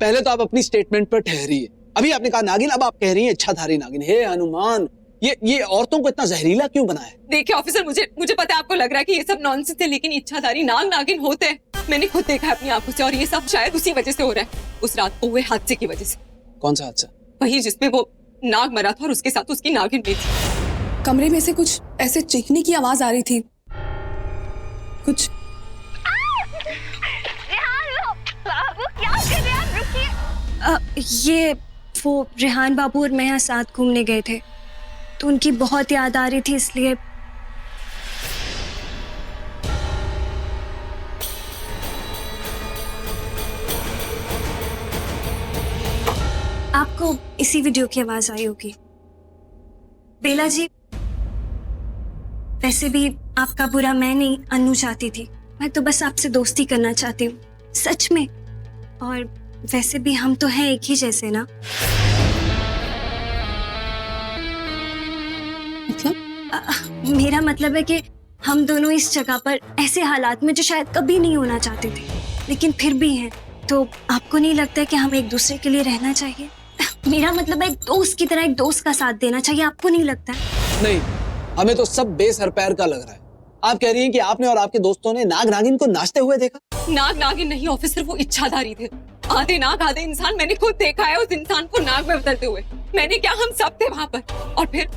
पहले तो आप अपनी स्टेटमेंट पर ठहरिए। अभी आपने कहा नागिन, अब आप कह रही हैं इच्छाधारी नागिन। हे हनुमान, ये औरतों को इतना जहरीला क्यों बनाया? देखिए ऑफिसर, मुझे पता है आपको लग रहा है कि ये सब नॉनसेंस है, लेकिन इच्छाधारी नागिन होते हैं। मैंने खुद देखा है अपनी आंखों से, और ये सब शायद उसी वजह से हो रहा है, उस रात को हुए हादसे की वजह से। कौन सा हादसा? वही जिसमें वो नाग मरा था और उसके साथ उसकी नागिन भी थी। कमरे में से कुछ ऐसे चीखने की आवाज आ रही थी, कुछ। ये वो रेहान बाबू और मैं यहाँ साथ घूमने गए थे, तो उनकी बहुत याद आ रही थी, इसलिए। आपको इसी वीडियो की आवाज आई होगी। बेला जी, वैसे भी आपका बुरा मैं नहीं, अन्नू चाहती थी। मैं तो बस आपसे दोस्ती करना चाहती हूँ, सच में। और वैसे भी हम तो हैं एक ही जैसे ना। मतलब? मेरा मतलब है कि हम दोनों इस जगह पर ऐसे हालात में जो शायद कभी नहीं होना चाहते थे, लेकिन फिर भी हैं। तो आपको नहीं लगता कि हम एक दूसरे के लिए रहना चाहिए? मेरा मतलब है एक दोस्त की तरह एक दोस्त का साथ देना चाहिए, आपको नहीं लगता? नहीं, हमें तो सब बेसर पैर का लग रहा है। आप कह रही हैं कि आपने और आपके दोस्तों ने नाग नागिन को नाचते हुए देखा? नागिन नहीं ऑफिसर, वो इच्छाधारी थे। आधे नाग आधे इंसान। मैंने खुद देखा है उस इंसान को नाग में बदलते हुए। मैंने क्या, हम सब थे वहां पर। और फिर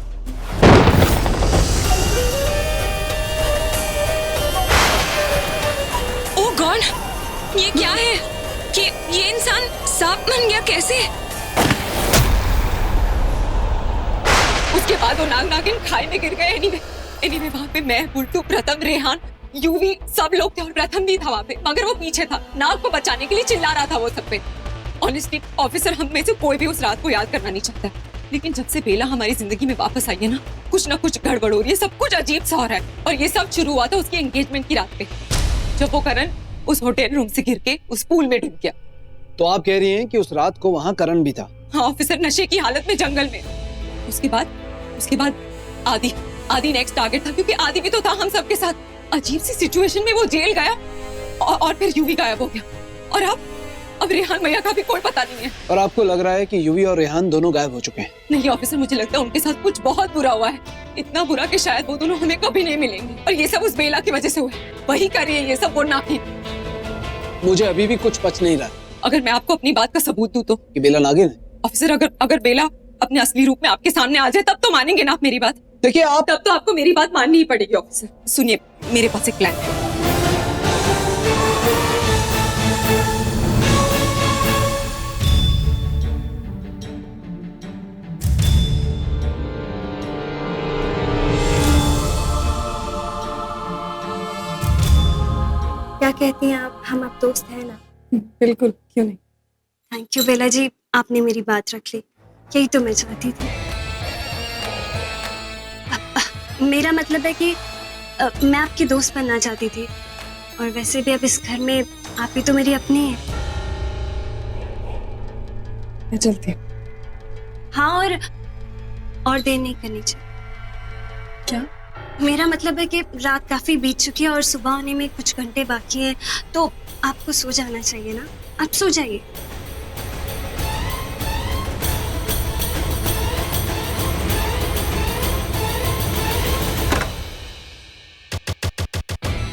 ओह गॉड, ये क्या है? कि ये इंसान सांप बन गया कैसे? उसके बाद वो नागिन खाई में गिर गए। एनीवे वहां पे मैं, बुल्टू, प्रथम, रेहान, यूवी, सब लोग थे और प्रथम भी था वहां पे, मगर वो पीछे था। नाग को बचाने के लिए चिल्ला रहा था वो सब पे। ऑनेस्टली ऑफिसर, हम में से कोई भी उस रात को याद करना नहीं चाहता, लेकिन जब से बेला हमारी जिंदगी में वापस आई है ना कुछ गड़बड़ हो रही है, सब कुछ अजीब सा हो रहा है। और ये सब शुरू हुआ था उसकी एंगेजमेंट की रात पे, जब वो करण उस होटल रूम से गिर के उस पूल में डूब गया। तो आप कह रही हैं कि उस रात को वहाँ करण भी था? हाँ ऑफिसर, नशे की हालत में जंगल में। उसके बाद आदि नेक्स्ट टारगेट था, क्योंकि आदि भी तो था हम सबके साथ। अजीब सी सिचुएशन में वो जेल गया और फिर यूवी गायब हो गया। और अब रेहान भैया का भी कोई पता नहीं है। और आपको लग रहा है कि यूवी और रेहान दोनों गायब हो चुके हैं? नहीं ऑफिसर, मुझे लगता है उनके साथ कुछ बहुत बुरा हुआ है, इतना बुरा कि शायद वो दोनों हमें कभी नहीं मिलेंगे। और ये सब उस बेला की वजह से हुआ है। वही कर रही है ये सब, वो नागिन। मुझे अभी भी कुछ पच नहीं रहा। अगर मैं आपको अपनी बात का सबूत दूं तो? कि बेला नागिन है? ऑफिसर, अगर बेला अपने असली रूप में आपके सामने आ जाए तब तो मानेंगे ना आप मेरी बात? देखिए तब तो आपको मेरी बात माननी ही पड़ेगी ऑफिसर। सुनिए, मेरे पास एक प्लान है। क्या कहती हैं आप, हम अब दोस्त हैं ना? बिल्कुल, क्यों नहीं। थैंक यू बेला जी, आपने मेरी बात रख ली, यही तो मैं चाहती थी। मेरा मतलब है कि मैं आपकी दोस्त बनना चाहती थी, और वैसे भी अब इस घर में आप ही तो मेरी अपनी हैं। मैं चलती हूँ। हाँ, और देर नहीं करनी चाहिए। क्या? मेरा मतलब है कि रात काफी बीत चुकी है और सुबह होने में कुछ घंटे बाकी हैं, तो आपको सो जाना चाहिए ना। आप सो जाइए।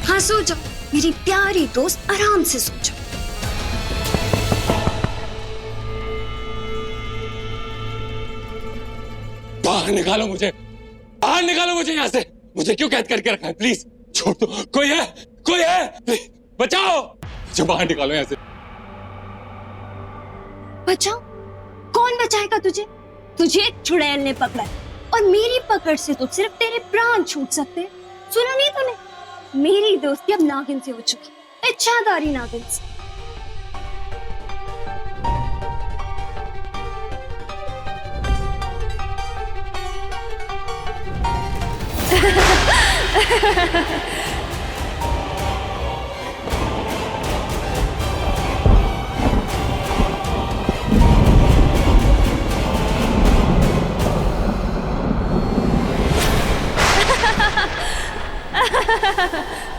हाँ सो जाओ मेरी प्यारी दोस्त, आराम से सो जाओ। बाहर निकालो मुझे, बाहर निकालो मुझे यहाँ से। मुझे क्यों कैद करके रखा है? प्लीज छोड़ दो। कोई है? प्लीज बचाओ मुझे, बाहर निकालो यहाँ से। बचाओ? कौन बचाएगा तुझे? तुझे एक चुड़ैल ने पकड़ा है, और मेरी पकड़ से तो सिर्फ तेरे प्राण छूट सकते हैं। सुना नहीं तूने? मेरी दोस्ती अब नागिन से हो चुकी, इच्छाधारी नागिन से।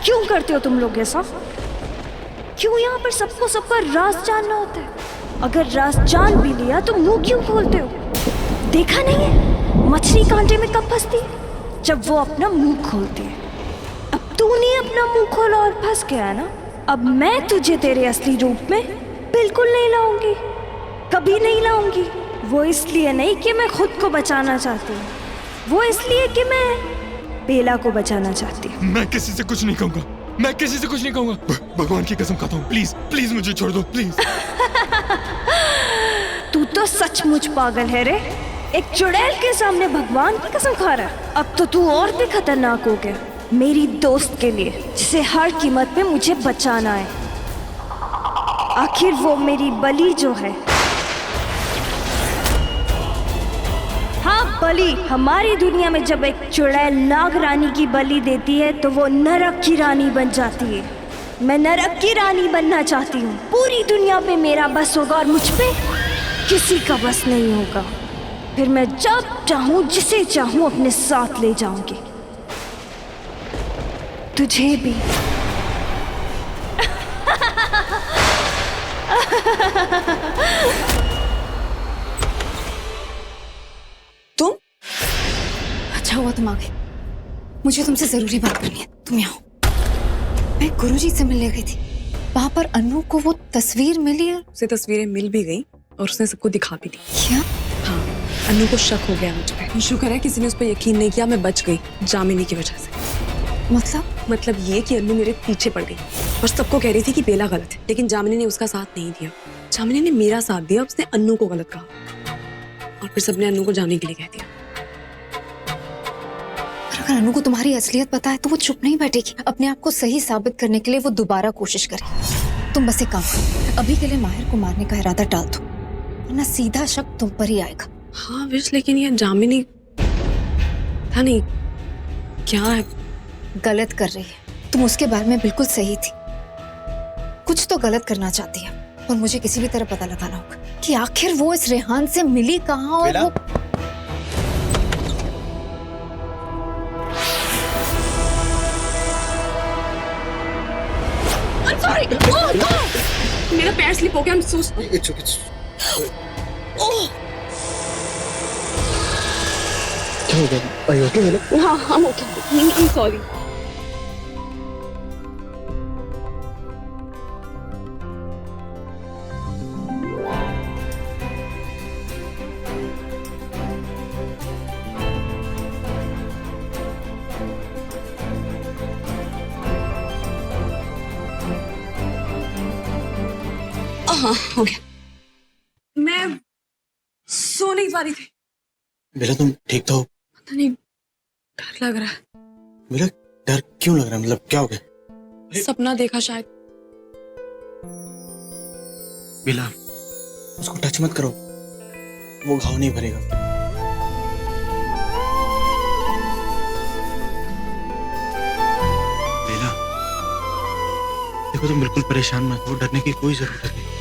क्यों करते हो तुम लोग ऐसा? क्यों यहाँ पर सबको सबका राज जानना होता है? अगर रास जान भी लिया तो मुंह क्यों खोलते हो? देखा नहीं है मछली कांटे में कब फंसती है? जब वो अपना मुंह खोलती है। अब तूने अपना मुंह खोला और फंस गया ना। अब मैं तुझे तेरे असली रूप में बिल्कुल नहीं लाऊंगी, कभी नहीं लाऊंगी। वो इसलिए नहीं कि मैं खुद को बचाना चाहती हूँ, वो इसलिए कि मैं बेला को बचाना चाहती हूँ। मैं किसी से कुछ नहीं कहूंगा, मैं किसी से कुछ नहीं कहूंगा। भगवान की कसम खाता हूँ, प्लीज प्लीज मुझे छोड़ दो प्लीज। तू तो सचमुच पागल है रे। एक चुड़ैल के सामने भगवान की कसम खा रहा है। अब तो तू और भी खतरनाक हो गया मेरी दोस्त के लिए, जिसे हर कीमत पे मुझे बचाना है। आखिर वो मेरी बलि जो है, हाँ बलि। हमारी दुनिया में जब एक चुड़ैल नाग रानी की बलि देती है तो वो नरक की रानी बन जाती है। मैं नरक की रानी बनना चाहती हूँ। पूरी दुनिया पे मेरा बस होगा और मुझ पे किसी का बस नहीं होगा। फिर मैं जब चाहूँ जिसे चाहूँ अपने साथ ले जाऊंगी, तुझे भी। तुम? अच्छा हुआ तुम आ गए, मुझे तुमसे जरूरी बात करनी है। तुम यहाँ आओ। मैं गुरुजी से मिलने गई थी, वहां पर अनु को वो तस्वीर मिली और उसे तस्वीरें मिल भी गई और उसने सबको दिखा भी दी। क्या? हाँ, अनु को शक हो गया मुझ पे। शुक्र है किसी ने उस पर यकीन नहीं किया, मैं बच गई जामिनी की वजह से। मतलब ये कि अनु मेरे पीछे पड़ गई और सबको कह रही थी कि बेला गलत है, लेकिन जामिनी ने उसका साथ नहीं दिया। जामिनी ने मेरा साथ दिया, उसने अनु को गलत कहा और फिर सबने अनु को जाने के लिए कह दिया। पर अगर अनु को तुम्हारी असलियत पता है तो वो चुप नहीं बैठेगी। अपने आप को सही साबित करने के लिए वो दोबारा कोशिश करेगी। तुम बस एक काम करो, अभी के लिए माहिर को मारने का इरादा टाल दो, वरना सीधा शक तुम पर ही आएगा। हाँ विश, लेकिन ये जामिनी था नहीं, क्या है? गलत कर रही है। तुम उसके बारे में बिल्कुल सही थी, कुछ तो गलत करना चाहती है और मुझे किसी भी तरह पता लगाना होगा कि आखिर वो इस रेहान से मिली कहाँ और वो... I'm sorry. Oh, no! मेरा पैर स्लिप हो गया। I'm so sorry. It's okay. Oh! क्या हो गया? Are you okay, बेला? हाँ, I'm okay. I'm sorry. हाँ, हो गया। मैं सो नहीं पा रही थी। बेला तुम ठीक तो हो? पता नहीं, डर लग रहा है। बेला डर क्यों लग रहा है? मतलब क्या हो गया? सपना देखा शायद। बेला उसको टच मत करो, वो घाव नहीं भरेगा। बेला देखो तुम बिल्कुल परेशान मत हो, डरने की कोई जरूरत नहीं।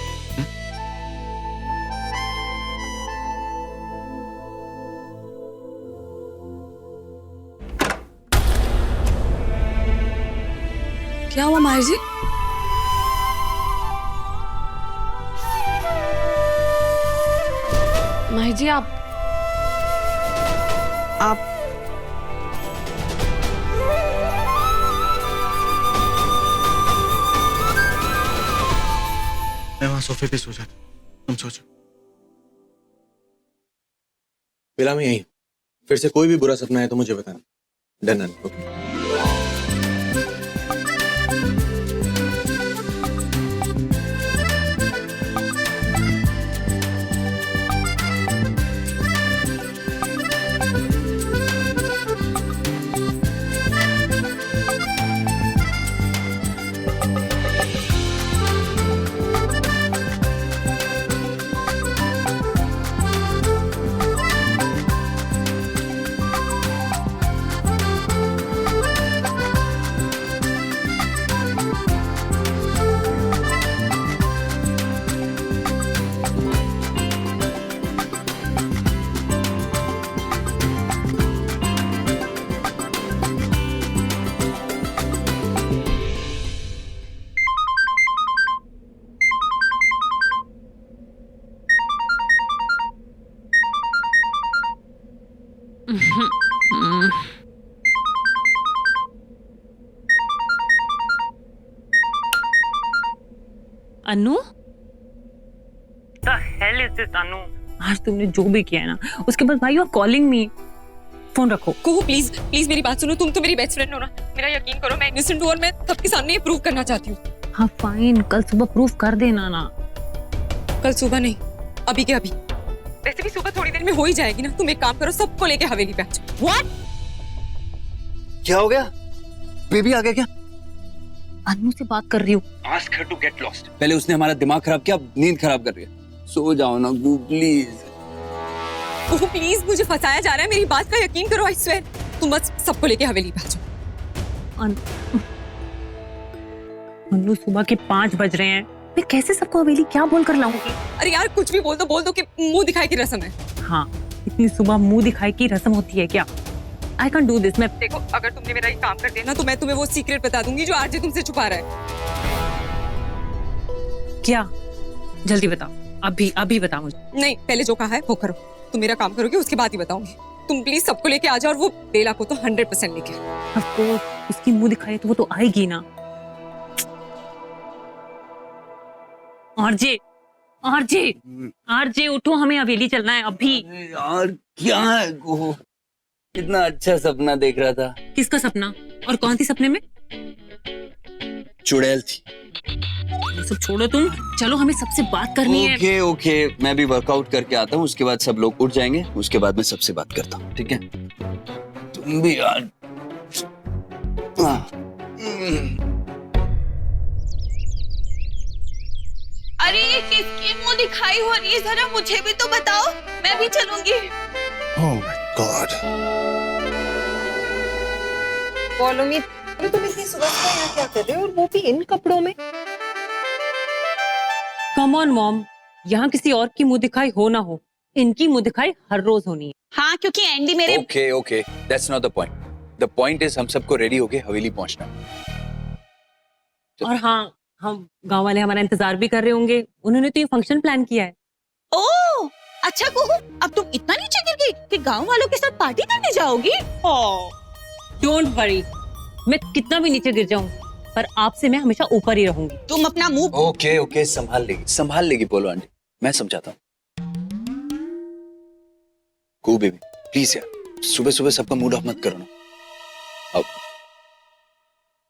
क्या हुआ माहिर जी? माहिर जी आप मैं वहां सोफे पे सो जाता, तुम सोचो। बेला मैं यहीं, फिर से कोई भी बुरा सपना है तो मुझे बताना। Done. Okay. Anu the hell is this Anu? आज तुमने जो भी किया है ना, उसके बाद भाई you are calling me. Phone रखो। कुहू प्लीज प्लीज मेरी बात सुनो, तुम तो मेरी बेस्ट फ्रेंड हो ना, मेरा यकीन करो, मैं इनोसेंट हूँ और मैं सबके सामने ये प्रूव करना चाहती हूँ। हाँ फाइन, कल सुबह प्रूफ कर देना ना। कल सुबह नहीं, अभी के अभी। वैसे भी सुबह थोड़ी देर में हो ही जाएगी ना। तुम एक काम करो, सबको लेके हवेली पे आ जाओ। व्हाट? क्या हो गया? बेबी आ गया क्या? अनु से बात कर रही हूँ। Ask her to get lost. पहले उसने हमारा दिमाग खराब किया, अब नींद खराब कर रही है। सो जाओ ना गू प्लीज। कुहू प्लीज, मुझे फंसाया जा रहा है, मेरी बात का यकीन करो, आई स्वेयर। तुम बस सबको लेके हवेली पे आ जाओ। अनु सुबह के 5 बज रहे हैं, मैं कैसे सबको हवेली क्या बोल कर लाऊंगी? अरे यार कुछ भी बोल दो कि मुंह दिखाई की रस्म है। हाँ, इतनी सुबह मुंह दिखाई की रस्म होती है क्या? I can do this. मैं देखो, अगर तुमने मेरा ये काम कर दिया ना, तो मैं तुम्हें वो सीक्रेट बता दूंगी जो आरजे तुमसे छुपा रहा है। क्या? जल्दी बताओ, अभी बताओ मुझे। नहीं, पहले जो कहा है वो करो। तुम मेरा काम करोगे, उसके बाद ही बताऊंगी। तुम प्लीज सबको लेके आ जाओ और वो बेला को तो 100% लेके आओ। ऑफ कोर्स, उसकी मुंह दिखाई तो वो तो आएगी ना। आरजे उठो, हमें हवेली चलना है अभी। अरे यार क्या है गो? कितना अच्छा सपना देख रहा था। किसका सपना? और कौन थी सपने में? चुड़ैल थी। ये सब छोड़ो तुम, चलो हमें सबसे बात करनी है। ओके ओके, मैं भी वर्कआउट करके आता हूँ, उसके बाद सब लोग उठ जाएंगे, उसके बाद मैं सबसे बात करता हूँ, ठीक है? तुम भी यार। अरे ये किसकी मुंह दिखाई हो रही है, जरा मुझे भी तो बताओ, मैं भी चलूंगी। Oh my God. Follow me. तुम इतनी सुबह सुबह यहाँ क्या कर रहे हो और वो भी इन कपड़ों में? कम ऑन मॉम, यहाँ किसी और की मुंह दिखाई हो ना हो, इनकी मुंह दिखाई हर रोज होनी है। हाँ, क्योंकि एंडी मेरे okay okay, that's not the point. The point is हम सबको रेडी होके हवेली पहुंचना। और हाँ, हम गांव वाले हमारा इंतजार भी कर रहे होंगे, उन्होंने तो ये फंक्शन प्लान किया है। ओह अच्छा कुहू, अब तुम इतना नीचे गिर गई कि गांव वालों के साथ पार्टी करने जाओगी? डोंट वरी, मैं कितना भी नीचे गिर जाऊं, पर आपसे मैं हमेशा ऊपर ही रहूंगी। तुम अपना मुंह ओके ओके, संभाल लेगी बोलो आंटी, मैं समझाता हूँ। गो बेबी प्लीज यार, सुबह सुबह सबका मूड ऑफ मत करो ना। अब